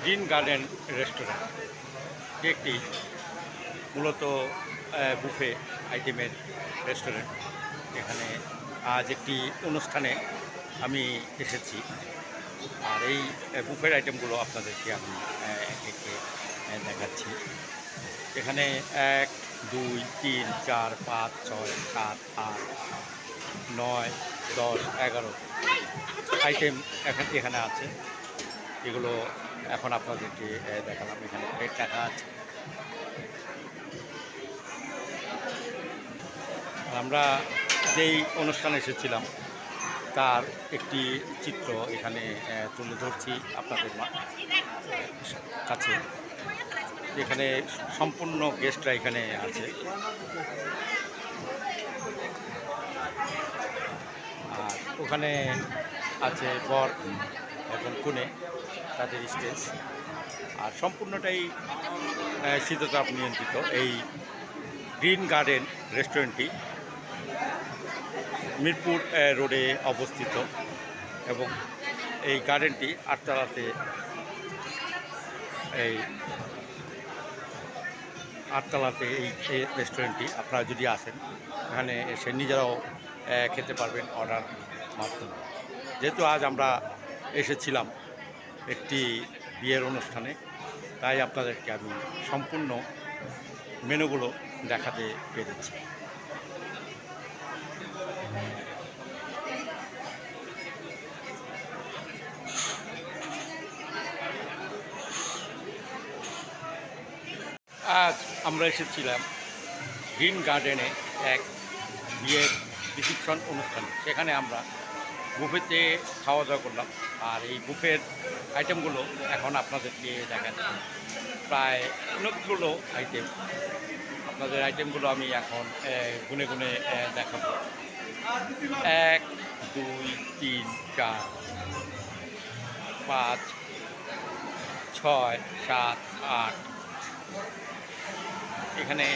Green garden restaurant, এটি একটি মূলত বুফে আইটেমের রেস্টুরেন্ট। এখানে আজ একটি অনুষ্ঠানে আমি এসেছি, আর এই বুফের আইটেমগুলো আপনাদেরকে আমি একে দেখাচ্ছি। এখানে 1, 2, 3, 4, 5, 6, 7, 8, 9, 10, 11 আইটেম এখানে আছে। এগুলো এখন আপনাদেরকে দেখালাম। এখানে প্লেট রাখা আছে। আমরা যেই অনুষ্ঠানে এসেছিলাম তার একটি চিত্র এখানে তুলে ধরছি আপনাদের কাছে। এখানে সম্পূর্ণ গেস্টরা এখানে আছে, আর ওখানে আছে বর এবং কনে, তাদের স্টেজ। আর সম্পূর্ণটাই শীততাপ নিয়ন্ত্রিত। এই গ্রিন গার্ডেন রেস্টুরেন্টটি মিরপুর রোডে অবস্থিত এবং এই গার্ডেনটি 8 তলাতে, এই 8 তলাতে এই রেস্টুরেন্টটি। আপনারা যদি আসেন এখানে এসে নিজেরাও খেতে পারবেন অর্ডার মাধ্যমে। যেহেতু আজ আমরা এসেছিলাম একটি বিয়ের অনুষ্ঠানে, তাই আপনাদেরকে আমি সম্পূর্ণ মেনুগুলো দেখাতে পেরেছি। আজ আমরা এসেছিলাম গ্রিন গার্ডেনে এক বিয়ের রিসেপশন অনুষ্ঠানে। সেখানে আমরা বুফেতে খাওয়া দাওয়া করলাম, আর এই বুফের আইটেমগুলো এখন আপনাদেরকে দেখাচ্ছি। প্রায় অনেকগুলো আইটেম। আপনাদের আইটেমগুলো আমি এখন গুনে গুনে দেখাবো। 1, 2, 3, 4, 5, 6, 7, 8 এখানে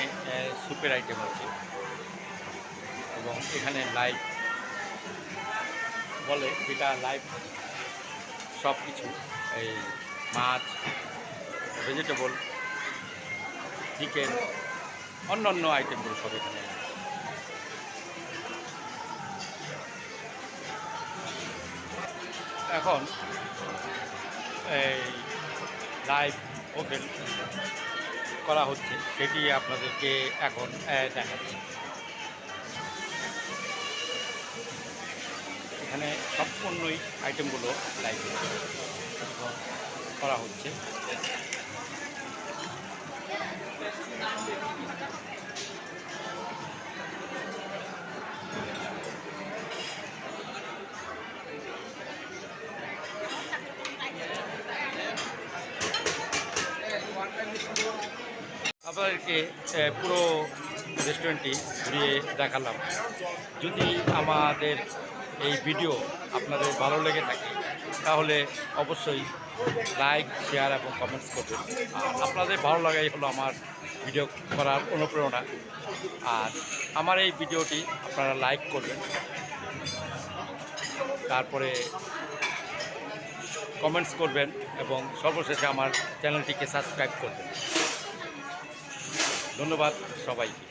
স্যুপের আইটেম আছে এবং এখানে লাইভ বলে, যেটা লাইভ সব কিছু, এই মাছ, ভেজিটেবল, চিকেন, অন্য আইটেমগুলো সব এখানে। এখন এই লাইভ ওপেন করা হচ্ছে, সেটি আপনাদেরকে এখন দেখাচ্ছি। এখানে সম্পূর্ণই আইটেমগুলো লাইভ করা হচ্ছে। আপনাদেরকে পুরো রেস্টুরেন্টটি ঘুরিয়ে দেখালাম। যদি আমাদের এই ভিডিও আপনাদের ভালো লেগে থাকে তাহলে অবশ্যই লাইক, শেয়ার এবং কমেন্টস করবেন। আর আপনাদের ভালো লাগাই হলো আমার ভিডিও করার অনুপ্রেরণা। আর আমার এই ভিডিওটি আপনারা লাইক করবেন, তারপরে কমেন্টস করবেন এবং সর্বশেষে আমার চ্যানেলটিকে সাবস্ক্রাইব করবেন। ধন্যবাদ সবাইকে।